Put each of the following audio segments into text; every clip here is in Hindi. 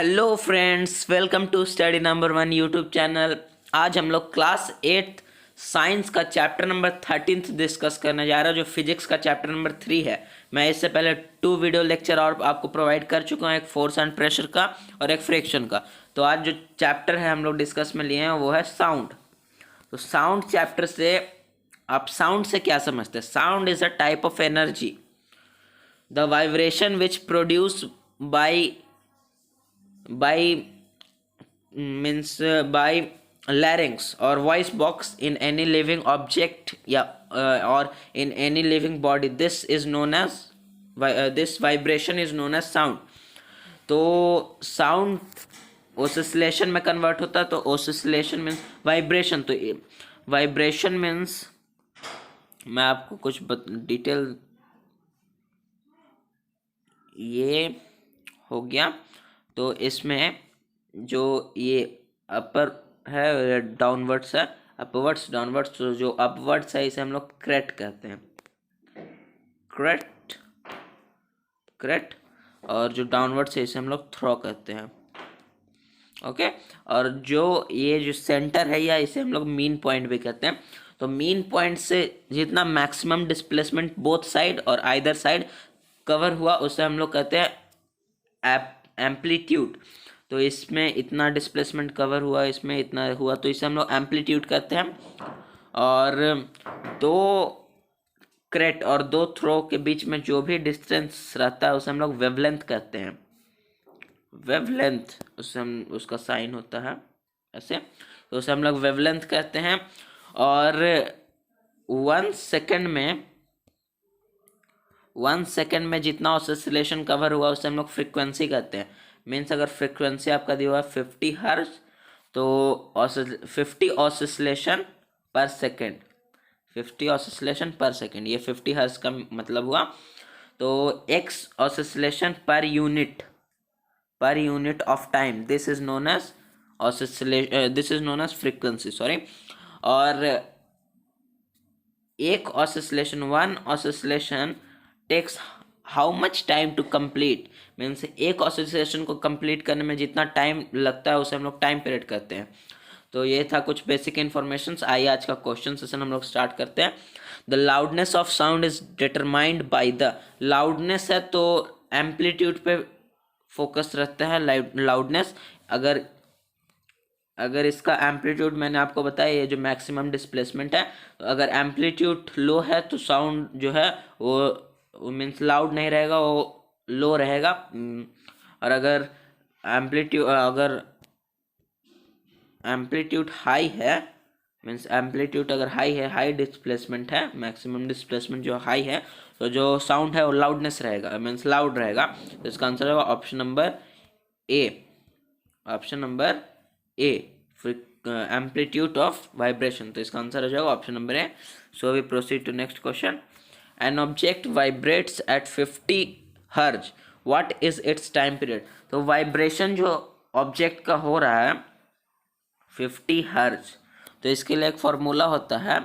Hello friends, welcome to study number 1 YouTube channel. आज हम लोग क्लास 8 साइंस का चैप्टर नंबर 13 डिस्कस करने जा रहे हैं, जो फिजिक्स का चैप्टर नंबर 3 है। मैं इससे पहले 2 वीडियो लेक्चर और आपको प्रोवाइड कर चुका हूँ, एक फोर्स एंड प्रेशर का और एक फ्रिक्शन का। तो आज जो चैप्टर है हम लोग डिस्कस में लिए हैं वो है साउंड। तो साउंड चैप्टर से आप साउंड से क्या समझते हैं? Sound is a type of energy, the vibration which produce by by larynx or voice box in any living object, or in any living body. This is known as this vibration is known as sound. तो साउंड ओसिलेशन में कन्वर्ट होता है। तो ओसिलेशन मीन्स वाइब्रेशन। तो वाइब्रेशन मीन्स मैं आपको कुछ डिटेल, ये हो गया। तो इसमें जो ये अपर है डाउनवर्ड्स है, अपवर्ड्स डाउनवर्ड्स। तो जो अपवर्ड्स है इसे हम लोग क्रेट कहते हैं, क्रेट। और जो डाउनवर्ड्स है इसे हम लोग थ्रो कहते हैं। ओके। और जो ये जो सेंटर है या इसे हम लोग मीन पॉइंट भी कहते हैं। तो मीन पॉइंट से जितना मैक्सिमम डिस्प्लेसमेंट बोथ साइड और आइदर साइड कवर हुआ उसे हम लोग कहते हैं एम्पलीट्यूड। तो इसमें इतना डिस्प्लेसमेंट कवर हुआ, इसमें इतना हुआ, तो इसे हम लोग एम्पलीट्यूड कहते हैं। और दो क्रेट और दो थ्रो के बीच में जो भी डिस्टेंस रहता है उसे हम लोग वेवलेंथ कहते हैं। वेवलेंथ, उससे हम उसका साइन होता है ऐसे, तो उसे हम लोग वेवलेंथ कहते हैं। और 1 सेकेंड में जितना ऑसिलेशन कवर हुआ उसे हम लोग फ्रीक्वेंसी कहते हैं। मीन्स अगर फ्रीक्वेंसी आपका दिया हुआ 50 हर्ट्ज, तो 50 oscillation per second, 50 oscillation per second, ये 50 हर्ट्ज का मतलब हुआ। तो x ऑसिलेशन पर unit of time, this is known as oscillation, this is known as frequency, sorry. और एक oscillation, 1 oscillation takes how much time to complete. Means एक ऑसिलेशन को कंप्लीट करने में जितना टाइम लगता है उसे हम लोग टाइम पीरियड कहते हैं। तो ये था कुछ बेसिक इन्फॉर्मेशन। आइए आज का क्वेश्चन सेशन हम लोग स्टार्ट करते हैं। The loudness of sound is determined by the, loudness है तो एम्पलीट्यूड पे फोकस रहता है लाउडनेस। अगर इसका एम्पलीट्यूड मैंने आपको बताया, ये जो मैक्सिमम डिस्प्लेसमेंट है, तो अगर एम्पलीट्यूड लो है तो साउंड जो है वो मीन्स लाउड नहीं रहेगा, वो लो रहेगा। और अगर एम्पलीट्यूड हाई है, मीन्स एम्पलीट्यूड अगर हाई है, हाई डिस्प्लेसमेंट है, मैक्सिमम डिस्प्लेसमेंट जो हाई है, तो जो साउंड है वो लाउडनेस रहेगा, मीन्स लाउड रहेगा। तो इसका आंसर होगा option number A. Option number A, amplitude of vibration. तो इसका आंसर हो जाएगा option number A. So we proceed to next question. An object vibrates at 50 hertz, what is its time period. तो वाइब्रेशन जो ऑब्जेक्ट का हो रहा है 50 हर्ज, तो इसके लिए एक फॉर्मूला होता है,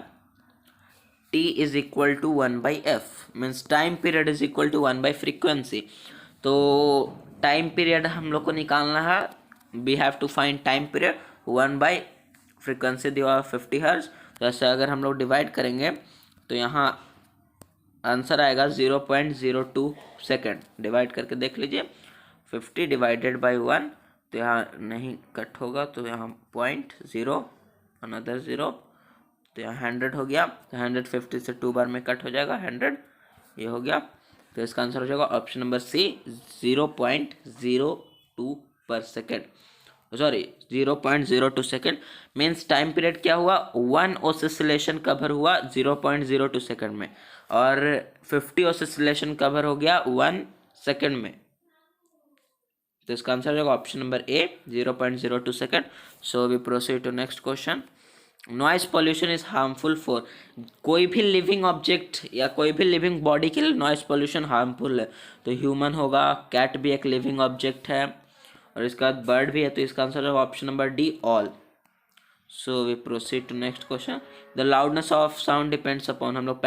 T is equal to 1/f, means time period is equal to 1/फ्रीक्वेंसी। तो टाइम पीरियड हम लोग को निकालना है, we have to find time period 1/फ्रीक्वेंसी दिया 50 हर्ज। तो ऐसे अगर हम लोग डिवाइड करेंगे तो यहाँ आंसर आएगा 0.02 सेकेंड। डिवाइड करके देख लीजिए, 50 डिवाइडेड बाई 1, तो यहाँ नहीं कट होगा, तो यहाँ 0.0 अनदर 0, तो यहाँ 100 हो गया। तो 150 से 2 बार में कट हो जाएगा 100, ये हो गया। तो इसका आंसर हो जाएगा ऑप्शन नंबर सी, 0.02 पर second, sorry 0.02 second. Means time period क्या हुआ, 1 ऑसिलेशन कवर हुआ 0.02 सेकेंड में, और 50 ऑसिलेशन कवर हो गया 1 सेकेंड में। तो इसका आंसर हो जाएगा option number A, 0.02 second. So we proceed to next question. Noise pollution is harmful for, कोई भी लिविंग ऑब्जेक्ट या कोई भी लिविंग बॉडी के लिए नॉइज पॉल्यूशन हार्मफुल है। तो ह्यूमन होगा, कैट भी एक लिविंग ऑब्जेक्ट है, और इसका बाद बर्ड भी है। तो इसका आंसर है option number D, all. So we proceed to next question. The loudness of sound depends upon, हम लोग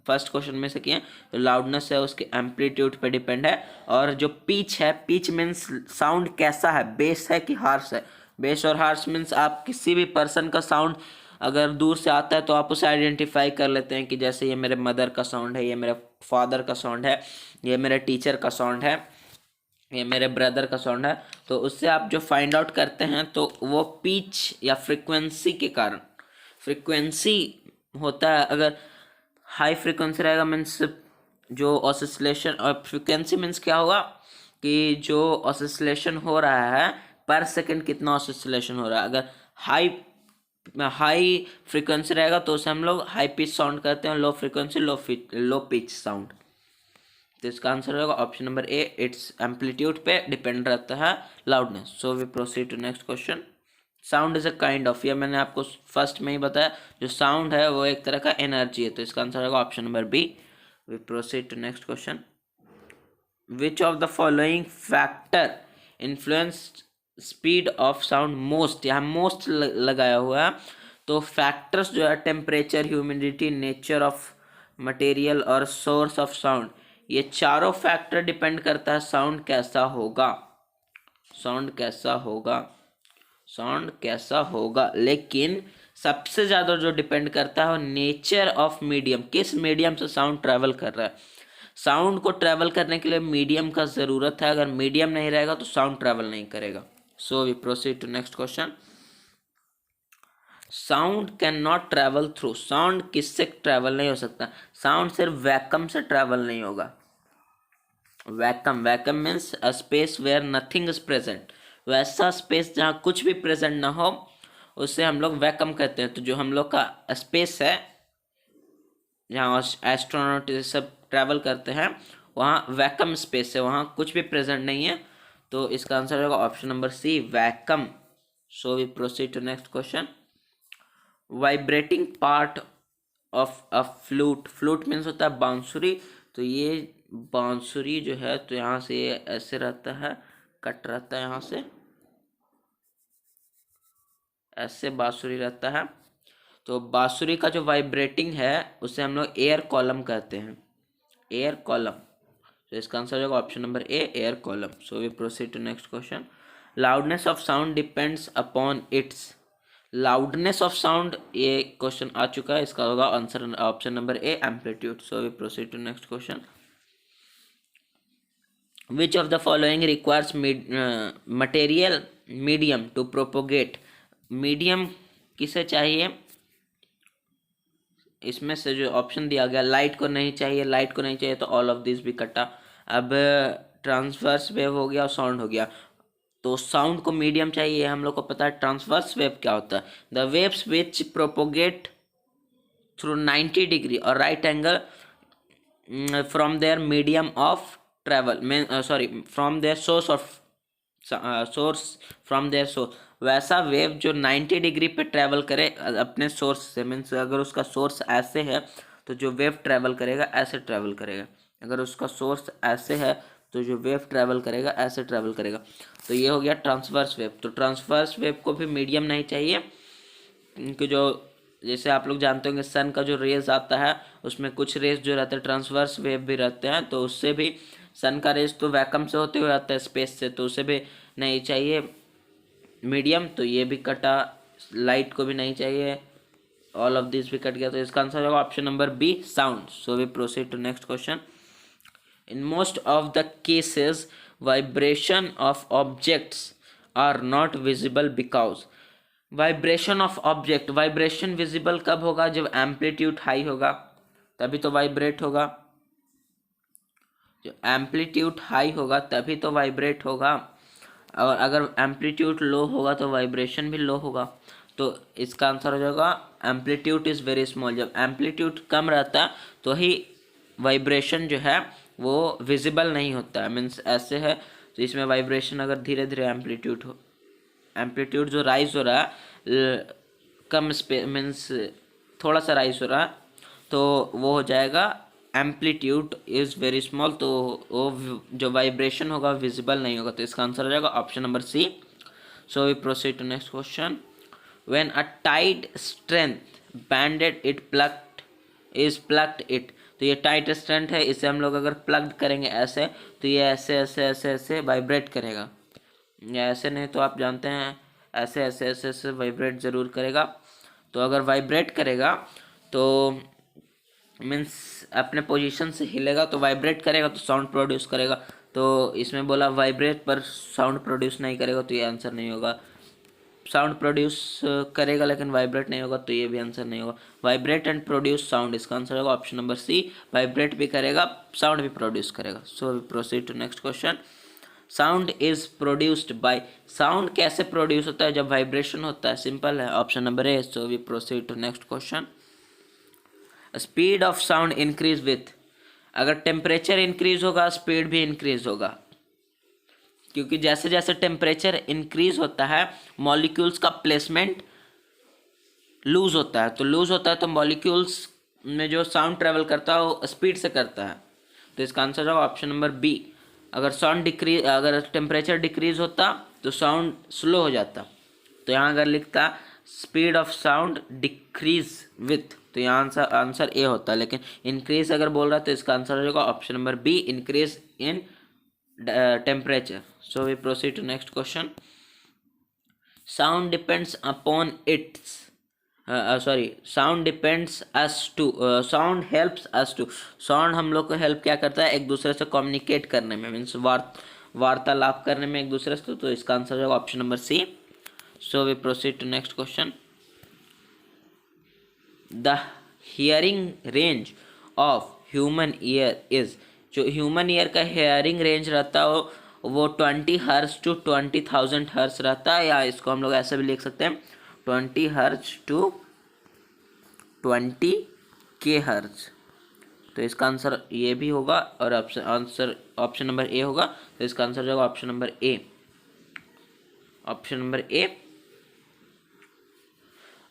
फर्स्ट क्वेश्चन में से किए, तो लाउडनेस है उसके एम्पलीट्यूड पे डिपेंड है। और जो पिच है, पिच मीन्स साउंड कैसा है, बेस है कि हार्श है। बेस और हार्श मीन्स आप किसी भी पर्सन का साउंड अगर दूर से आता है तो आप उसे आइडेंटिफाई कर लेते हैं कि जैसे ये मेरे मदर का साउंड है, ये मेरे फादर का साउंड है, ये मेरे टीचर का साउंड है, ये मेरे ब्रदर का साउंड है। तो उससे आप जो फाइंड आउट करते हैं तो वो पिच या फ्रिक्वेंसी के कारण, फ्रिक्वेंसी होता है, अगर हाई फ्रिक्वेंसी रहेगा मीन्स जो ऑसिलेशन, और फ्रिक्वेंसी मीन्स क्या होगा कि जो ऑसिलेशन हो रहा है पर सेकंड कितना ऑसिलेशन हो रहा है। अगर हाई हाई फ्रिक्वेंसी रहेगा तो उसे हम लोग हाई पिच साउंड कहते हैं, low frequency low pitch sound. तो इसका आंसर होगा option number A, its amplitude पे डिपेंड रहता है loudness. So we proceed to next question. Sound is a kind of, ये मैंने आपको फर्स्ट में ही बताया, जो साउंड है वो एक तरह का एनर्जी है। तो इसका आंसर होगा option number B. We proceed to next question. Which of the following factor influence speed of sound most, यहाँ मोस्ट लगाया हुआ है। तो फैक्टर्स जो है temperature, humidity, nature of material और सोर्स ऑफ साउंड, ये चारों फैक्टर डिपेंड करता है साउंड कैसा होगा, साउंड कैसा होगा, साउंड कैसा होगा। लेकिन सबसे ज़्यादा जो डिपेंड करता है नेचर ऑफ मीडियम, किस मीडियम से साउंड ट्रैवल कर रहा है। साउंड को ट्रैवल करने के लिए मीडियम का ज़रूरत है, अगर मीडियम नहीं रहेगा तो साउंड ट्रैवल नहीं करेगा। So we proceed to next question. Sound can not travel through, sound किससे ट्रैवल नहीं हो सकता, साउंड सिर्फ वैक्यूम से ट्रैवल नहीं होगा। Vacuum, vacuum means a space where nothing is present, वैसा स्पेस जहाँ कुछ भी प्रेजेंट ना हो उसे हम लोग वैक्यूम कहते हैं। तो जो हम लोग का स्पेस है जहाँ एस्ट्रोनॉट सब ट्रैवल करते हैं वहाँ वैक्यूम स्पेस है, वहाँ कुछ भी प्रेजेंट नहीं है। तो इसका आंसर होगा option number C, vacuum. So we proceed to next question. Vibrating part of a flute, flute means होता है बांसुरी। तो ये बांसुरी जो है तो यहाँ से ये ऐसे रहता है, कट रहता है, यहाँ से ऐसे बांसुरी रहता है। तो बांसुरी का जो वाइब्रेटिंग है उसे हम लोग एयर कॉलम कहते हैं, एयर कॉलम। तो इसका आंसर होगा option number A, air column. So we proceed to next question. Loudness of sound depends upon its, loudness of sound, ये क्वेश्चन आ चुका है, इसका होगा answer option number A, amplitude. So we proceed to next question. Which of the following requires material medium to propagate, medium किसे चाहिए, इसमें से जो ऑप्शन दिया गया, लाइट को नहीं चाहिए, लाइट को नहीं चाहिए तो ऑल ऑफ दिस भी कटा। अब ट्रांसवर्स वेव हो गया और साउंड हो गया, तो साउंड को मीडियम चाहिए, हम लोग को पता है ट्रांसवर्स वेव क्या होता है, the waves which propagate through 90 degree और right angle from their medium of travel, sorry from their source of source, from their source, वैसा वेव जो 90 डिग्री पे ट्रैवल करे अपने सोर्स से, मीन्स अगर उसका सोर्स ऐसे है तो जो वेव ट्रैवल करेगा ऐसे ट्रैवल करेगा, अगर उसका सोर्स ऐसे है तो जो वेव ट्रैवल करेगा ऐसे ट्रैवल करेगा। तो ये हो गया ट्रांसवर्स वेव। तो ट्रांसवर्स वेव को भी मीडियम नहीं चाहिए, क्योंकि जो जैसे आप लोग जानते होंगे सन का जो रेज आता है उसमें कुछ रेज जो रहते हैं ट्रांसवर्स वेव भी रहते हैं, तो उससे भी सन का रेज तो वैक्यूम से होते हुए आता है स्पेस से, तो उसे भी नहीं चाहिए मीडियम। तो ये भी कटा, लाइट को भी नहीं चाहिए, ऑल ऑफ दिस भी कट गया। तो इसका आंसर होगा option number B, sound. So we proceed to next question. In most of the cases vibration of objects are not visible because, vibration of object, vibration visible कब होगा, जब एम्पलीट्यूड हाई होगा तभी तो वाइब्रेट होगा, जो एम्पलीट्यूड हाई होगा तभी तो वाइब्रेट होगा, और अगर एम्पलीट्यूड लो होगा तो वाइब्रेशन भी लो होगा। तो इसका आंसर हो जाएगा एम्पलीट्यूड इज़ वेरी स्मॉल, जब एम्पलीट्यूड कम रहता है तो ही वाइब्रेशन जो है वो विजिबल नहीं होता है, मीन्स ऐसे है। तो इसमें वाइब्रेशन अगर धीरे धीरे एम्पलीट्यूड हो, एम्पलीट्यूड जो राइज हो रहा है कम स्पे मीन्स थोड़ा सा राइज हो रहा है तो वो हो जाएगा एम्पलीट्यूड इज़ वेरी स्मॉल, तो वो जो वाइब्रेशन होगा विजिबल नहीं होगा। तो इसका आंसर हो जाएगा option number C. So we proceed to next question. When a tight strength banded it plucked is plucked it, तो ये टाइट स्टंट है, इसे हम लोग अगर प्लग करेंगे ऐसे तो ये ऐसे ऐसे ऐसे ऐसे वाइब्रेट करेगा, या ऐसे नहीं तो आप जानते हैं ऐसे ऐसे ऐसे ऐसे वाइब्रेट ज़रूर करेगा। तो अगर वाइब्रेट करेगा तो मीन्स अपने पोजीशन से हिलेगा, तो वाइब्रेट करेगा तो साउंड प्रोड्यूस करेगा। तो इसमें बोला वाइब्रेट पर साउंड प्रोड्यूस नहीं करेगा, तो ये आंसर नहीं होगा। साउंड प्रोड्यूस करेगा लेकिन वाइब्रेट नहीं होगा, तो ये भी आंसर नहीं होगा। वाइब्रेट एंड प्रोड्यूस साउंड, इसका आंसर होगा ऑप्शन नंबर सी। वाइब्रेट भी करेगा, साउंड भी प्रोड्यूस करेगा। So we proceed to next question. Sound is produced by, sound कैसे प्रोड्यूस होता है? जब वाइब्रेशन होता है, सिंपल है, option number A. So we proceed to next question. Speed of sound increase with, अगर टेम्परेचर इंक्रीज होगा स्पीड भी इंक्रीज होगा, क्योंकि जैसे जैसे टेम्परेचर इंक्रीज होता है मॉलिक्यूल्स का प्लेसमेंट लूज होता है, तो लूज होता है तो मॉलिक्यूल्स में जो साउंड ट्रेवल करता है वो स्पीड से करता है। तो इसका आंसर होगा ऑप्शन नंबर बी। अगर टेम्परेचर डिक्रीज होता तो साउंड स्लो हो जाता। तो यहाँ अगर लिखता speed of sound decrease with, तो यहाँ आंसर ए होता, लेकिन इंक्रीज अगर बोल रहा है तो इसका आंसर होगा option number B, increase in temperature. So we proceed to next question. Sound depends upon its sound depends us to, sound helps us to, sound हम लोग को हेल्प क्या करता है? एक दूसरे से कम्युनिकेट करने में, मीन्स वार्तालाप करने में एक दूसरे से। तो इसका आंसर होगा option number C. So we proceed to next question. The hearing range of human ear is, जो ह्यूमन ईयर का हियरिंग रेंज रहता है वो 20 हर्ट्ज टू 20,000 हर्ट्ज रहता है, या इसको हम लोग ऐसे भी लिख सकते हैं 20 हर्ट्ज टू 20 के हर्ट्ज। तो इसका आंसर ये भी होगा, और ऑप्शन नंबर ए होगा। तो इसका आंसर होगा option number A, option number ए।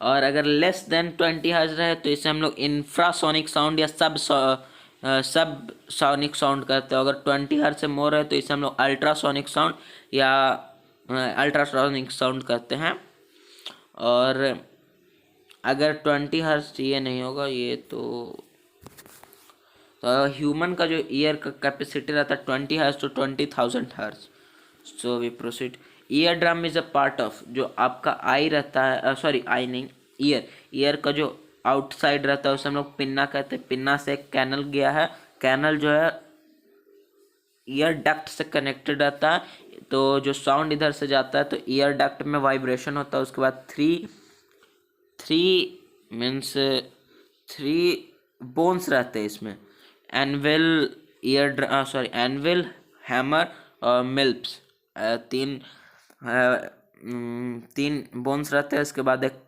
और अगर लेस देन 20 हर्ट्ज रहे तो इसे हम लोग इंफ्रासोनिक साउंड या सब सोनिक साउंड कहते हैं। अगर 20 हर्ट्ज से मोर है तो इसे हम लोग अल्ट्रासोनिक साउंड या अल्ट्रासोनिक साउंड कहते हैं। और अगर 20 हर्ट्ज ये नहीं होगा, ये तो ह्यूमन का जो ईयर का कैपेसिटी रहता है 20 hertz to 20,000 hertz. So we proceed. Ear drum is a part of, जो आपका आई रहता है, सॉरी आई नहीं, ईयर का जो आउटसाइड रहता है उसे हम लोग पिन्ना कहते हैं। पिन्ना से एक कैनल गया है, कैनल जो है ईयर डक्ट से कनेक्टेड रहता है। तो जो साउंड इधर से जाता है तो ईयर डक्ट में वाइब्रेशन होता है, उसके बाद थ्री बोन्स रहते हैं इसमें, एनविल, एनविल, हैमर और मिल्प्स, तीन बोन्स रहते हैं। इसके बाद एक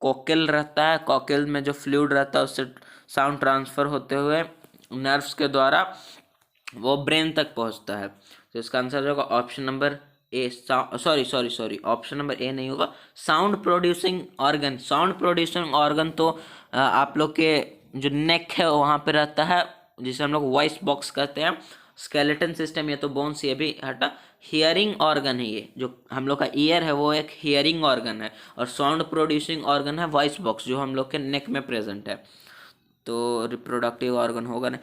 कोकिल रहता है, कोकिल में जो फ्लूइड रहता है उससे साउंड ट्रांसफर होते हुए नर्व्स के द्वारा वो ब्रेन तक पहुंचता है। तो इसका आंसर होगा ऑप्शन नंबर ए, सॉरी ऑप्शन नंबर ए नहीं होगा, sound producing organ. Sound producing organ तो आप लोग के जो नेक है वहाँ पे रहता है, जिसे हम लोग वॉइस बॉक्स कहते हैं। स्केलेटन सिस्टम, ये तो बोन्स, ये भी हटा। हियरिंग ऑर्गन है ये, जो हम लोग का ईयर है वो एक हियरिंग ऑर्गन है, और साउंड प्रोड्यूसिंग ऑर्गन है वॉइस बॉक्स, जो हम लोग के नेक में प्रेजेंट है। तो रिप्रोडक्टिव ऑर्गन होगा ना।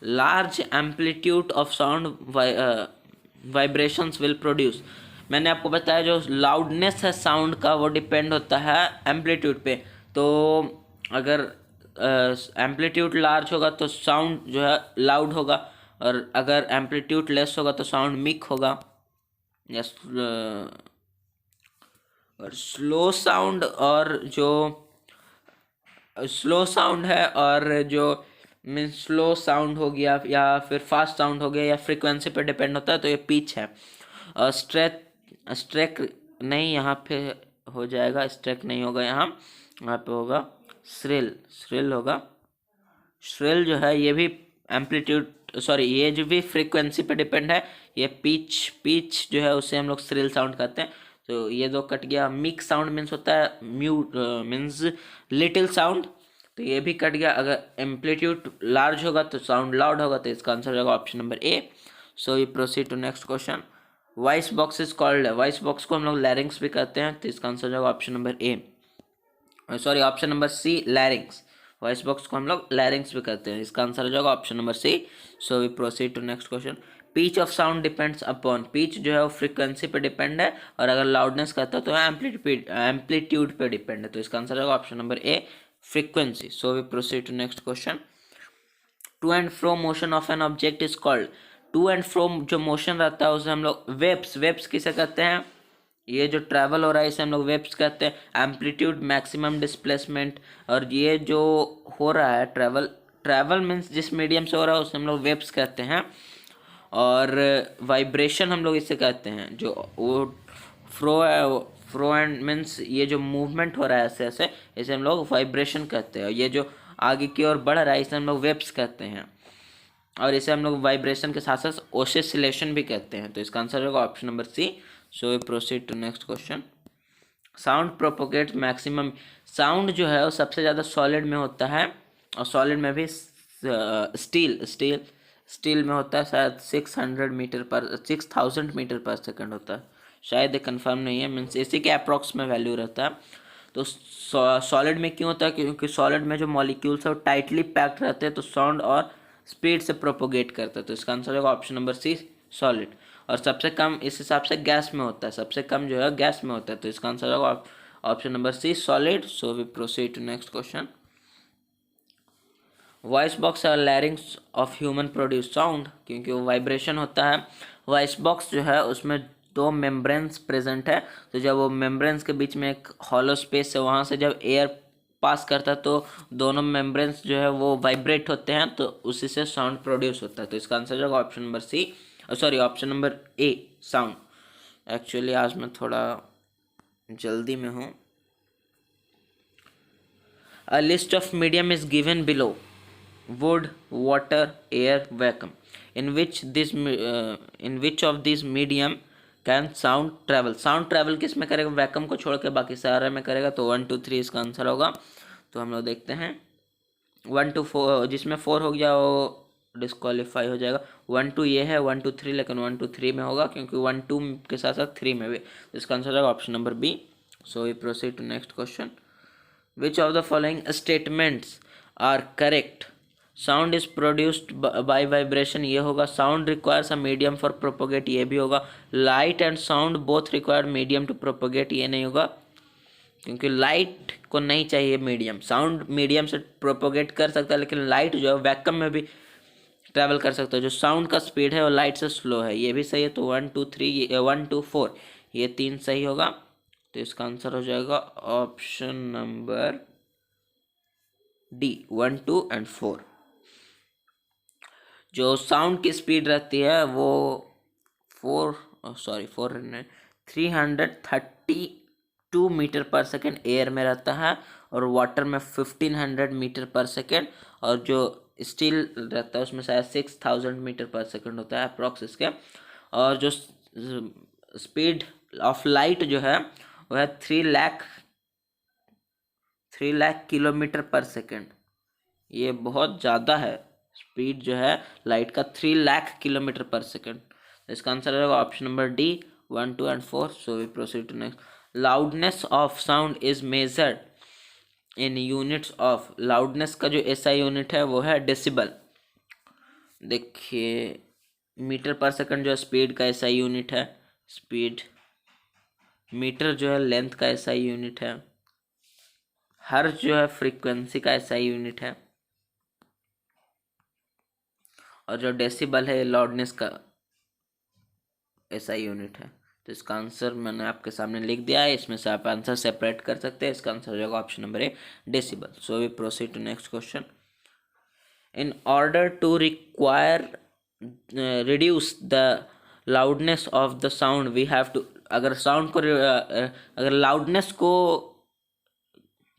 Large amplitude of sound vibrations will produce, मैंने आपको बताया जो लाउडनेस है साउंड का वो डिपेंड होता है एम्पलीट्यूड पे। तो अगर एम्पलीट्यूड लार्ज होगा तो साउंड जो है लाउड होगा, और अगर एम्पलीट्यूड लेस होगा तो साउंड मीक होगा। यस, और स्लो साउंड, और जो स्लो साउंड है और जो मीन्स स्लो साउंड हो गया या फिर फास्ट साउंड हो गया या फ्रीक्वेंसी पे डिपेंड होता है, तो ये पिच है। और स्ट्रेक नहीं, यहाँ पे हो जाएगा, स्ट्रेक नहीं होगा, यहाँ पे होगा श्रिल होगा। श्रिल जो है ये भी ये जो भी फ्रीक्वेंसी पे डिपेंड है। ये पिच जो है उसे हम लोग श्रिल साउंड कहते हैं। तो ये दो कट गया। मिक साउंड मीन्स होता है म्यूट, मीन्स लिटिल साउंड, तो ये भी कट गया। अगर एम्पलीट्यूड लार्ज होगा तो साउंड लाउड होगा, तो इसका आंसर होगा option number A. So we proceed to next question. Voice box is called, voice box को हम लोग लैरिंग्स भी कहते हैं, तो इसका आंसर होगा option number A, option number C, larynx. Voice box को हम लोग लैरिंग्स भी कहते हैं। इसका आंसर हो जाएगा option number C. So we proceed to next question. Pitch of sound depends upon, pitch जो है वो फ्रीक्वेंसी पे डिपेंड है, और अगर लाउडनेस कहता है तो एम्पलीट्यूड पे डिपेंड है। तो इसका आंसर होगा option number A, frequency. So we proceed to next question. To and fro motion of an object is called, to and fro जो मोशन रहता है उसे हम लोग वेव्स, वेव्स किसे कहते हैं, ये जो ट्रैवल हो रहा है इसे हम लोग वेव्स कहते हैं। एम्पलीट्यूड, मैक्सिमम डिस्प्लेसमेंट, और ये जो हो रहा है ट्रैवल, ट्रैवल मीन्स जिस मीडियम से हो रहा है उसे हम लोग वेव्स कहते हैं। और वाइब्रेशन हम लोग इसे कहते हैं, जो वो फ्रो है, फ्रो एंड मीन्स ये जो मूवमेंट हो रहा है ऐसे ऐसे, इसे हम लोग वाइब्रेशन कहते हैं। ये जो आगे की ओर बढ़ रहा है इसे हम लोग वेव्स कहते हैं, और इसे हम लोग वाइब्रेशन के साथ साथ ओसिलेशन भी कहते हैं। तो इसका आंसर होगा option number C. So we proceed to next question. Sound propagates maximum, sound जो है वो सबसे ज़्यादा सॉलिड में होता है, और सॉलिड में भी स्टील स्टील स्टील में होता है शायद 6000 मीटर पर सेकंड होता है, शायद ये कंफर्म नहीं है, मीन्स इसी के अप्रॉक्स में वैल्यू रहता है। तो सॉलिड में क्यों होता है, क्योंकि सॉलिड में जो मॉलिक्यूल्स है वो टाइटली पैक्ड रहते हैं, तो साउंड और स्पीड से प्रोपोगेट करता है। तो इसका आंसर होगा ऑप्शन नंबर सी, सॉलिड। और सबसे कम इस हिसाब से गैस में होता है, सबसे कम जो है गैस में होता है। तो इसका आंसर होगा option number C, solid. So we proceed to next question. Voice box और larynx of human produce sound, क्योंकि वो वाइब्रेशन होता है। वॉइस बॉक्स जो है उसमें दो मेम्ब्रेन्स प्रेजेंट है, तो जब वो मेम्ब्रेन्स के बीच में एक हॉलो स्पेस है, वहाँ से जब एयर पास करता है तो दोनों मेम्ब्रेन्स जो है वो वाइब्रेट होते हैं, तो उसी से साउंड प्रोड्यूस होता है। तो इसका आंसर होगा option number C, sorry option number A, sound. Actually आज मैं थोड़ा जल्दी में हूँ। A list of medium is given below, wood, water, air, vacuum. In which of these medium can sound travel? Sound travel किस में करेगा, वैक्यूम को छोड़ के बाकी सारे में करेगा। तो 1 2 3 इसका आंसर होगा। तो हम लोग देखते हैं 1 2 4, जिसमें 4 हो गया वो डिस्क्वालीफाई हो जाएगा। 1 2 ये है, 1 2 3, लेकिन 1 2 3 में होगा क्योंकि 1 2 के साथ साथ 3 में भी। इसका आंसर होगा option number B. So we proceed to next question. Which of the following statements are correct? Sound is produced by vibration, ये होगा। Sound requires a medium for propagate, ये भी होगा। Light and sound both require medium to propagate, ये नहीं होगा क्योंकि लाइट को नहीं चाहिए मीडियम। साउंड मीडियम से प्रोपोगेट कर सकता है, लेकिन लाइट जो है वैक्यूम में भी ट्रैवल कर सकता है। जो साउंड का स्पीड है वो लाइट से स्लो है, ये भी सही है। तो 1 2 3 1 2 4 ये 3 सही होगा। तो इसका आंसर हो जाएगा ऑप्शन नंबर डी, 1 2 एंड 4। जो साउंड की स्पीड रहती है वो 332 मीटर पर सेकेंड एयर में रहता है, और वाटर में 1500 मीटर पर सेकेंड, और जो स्टील रहता है उसमें शायद 6000 मीटर पर सेकेंड होता है अप्रॉक्स इसके। और जो स्पीड ऑफ लाइट जो है वो है 3 लाख किलोमीटर पर सेकेंड। ये बहुत ज़्यादा है, स्पीड जो है लाइट का 3 लाख किलोमीटर पर सेकेंड। इसका आंसर होगा option number D, 1 2 and 4। So we proceed to next. Loudness of sound is measured in units of, loudness का जो एसआई यूनिट है वो है डेसिबल। देखिए मीटर पर सेकंड जो है स्पीड का एसआई यूनिट है, स्पीड। मीटर जो है लेंथ का एसआई यूनिट है। हर्ट्ज जो है फ्रीक्वेंसी का एसआई यूनिट है, और जो डेसिबल है लाउडनेस का एसआई यूनिट है। तो इसका आंसर मैंने आपके सामने लिख दिया है, इसमें से आप आंसर सेपरेट कर सकते हैं। इसका आंसर हो जाएगा option number A, decibel. So we proceed to next question. In order to reduce the loudness of the sound we have to, अगर साउंड को अगर लाउडनेस को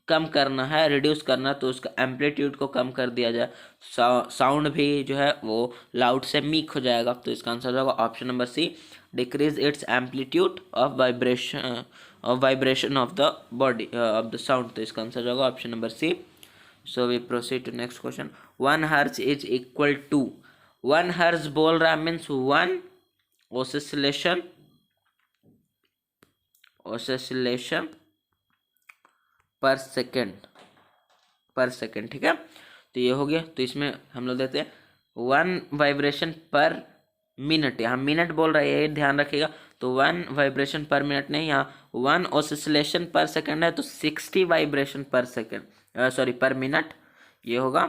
कम करना है, रिड्यूस करना, तो उसका एम्पलीट्यूड को कम कर दिया जाए। साउंड भी जो है वो लाउड से मीक हो जाएगा। तो इसका आंसर होगा option number C, decrease its amplitude of vibration of the body of the sound. तो इसका आंसर होगा option number C. So we proceed to next question. 1 hertz is equal to, 1 hertz बोल रहा है means 1 oscillation per second, per second, ठीक है। तो ये हो गया। तो इसमें हम लोग देते हैं 1 वाइब्रेशन पर मिनट, यहाँ मिनट बोल रहा है, ये ध्यान रखिएगा। तो 1 वाइब्रेशन पर मिनट नहीं, यहाँ 1 ऑसिलेशन पर सेकेंड है, तो 60 वाइब्रेशन पर सेकेंड, सॉरी पर मिनट, ये होगा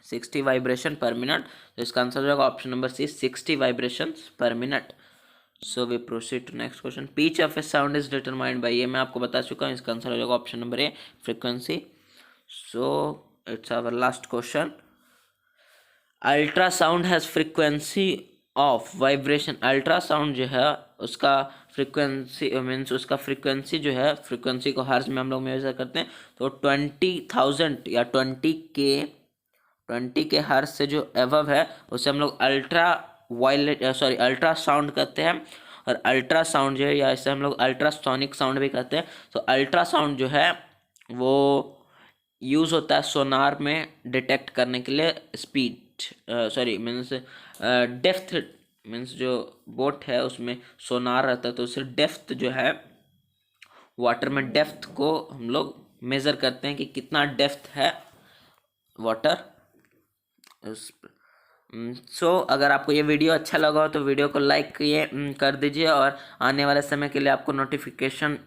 60 वाइब्रेशन पर मिनट। तो इसका आंसर हो जाएगा option number C, 60 vibration per minute. So we proceed to next question. Pitch of a sound is determined by, ये मैं आपको बता चुका हूँ, इसका आंसर हो जाएगा option number A, frequency. So it's our last question. Ultrasound has frequency of vibration, ultrasound जो है उसका फ्रीक्वेंसी मीन्स उसका फ्रीक्वेंसी जो है, फ्रीक्वेंसी को हर्ट्ज में हम लोग मेजर करते हैं, तो 20,000 या 20 के हर्ट्ज से जो एबव है उसे हम लोग अल्ट्रा वायलेट सॉरी अल्ट्रासाउंड कहते हैं। और अल्ट्रासाउंड जो है, या इसे हम लोग अल्ट्रासोनिक साउंड भी कहते हैं। तो अल्ट्रासाउंड जो है वो यूज़ होता है सोनार में डिटेक्ट करने के लिए, speed sorry means depth, means जो बोट है उसमें सोनार रहता है, तो उससे डेप्थ जो है वाटर में, डेप्थ को हम लोग मेज़र करते हैं कि कितना डेप्थ है वाटर। सो अगर आपको ये वीडियो अच्छा लगा हो तो वीडियो को लाइक कर दीजिए, और आने वाले समय के लिए आपको नोटिफिकेशन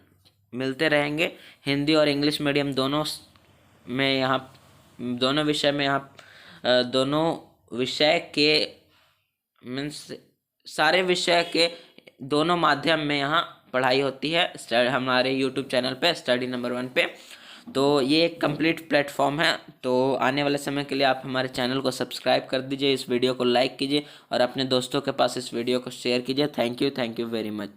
मिलते रहेंगे। हिंदी और इंग्लिश मीडियम दोनों में, यहाँ दोनों विषय में, यहाँ दोनों विषय के मीन्स सारे विषय के दोनों माध्यम में यहाँ पढ़ाई होती है हमारे यूट्यूब चैनल पे, स्टडी नंबर 1 पे। तो ये एक कंप्लीट प्लेटफॉर्म है। तो आने वाले समय के लिए आप हमारे चैनल को सब्सक्राइब कर दीजिए, इस वीडियो को लाइक कीजिए और अपने दोस्तों के पास इस वीडियो को शेयर कीजिए। Thank you very much.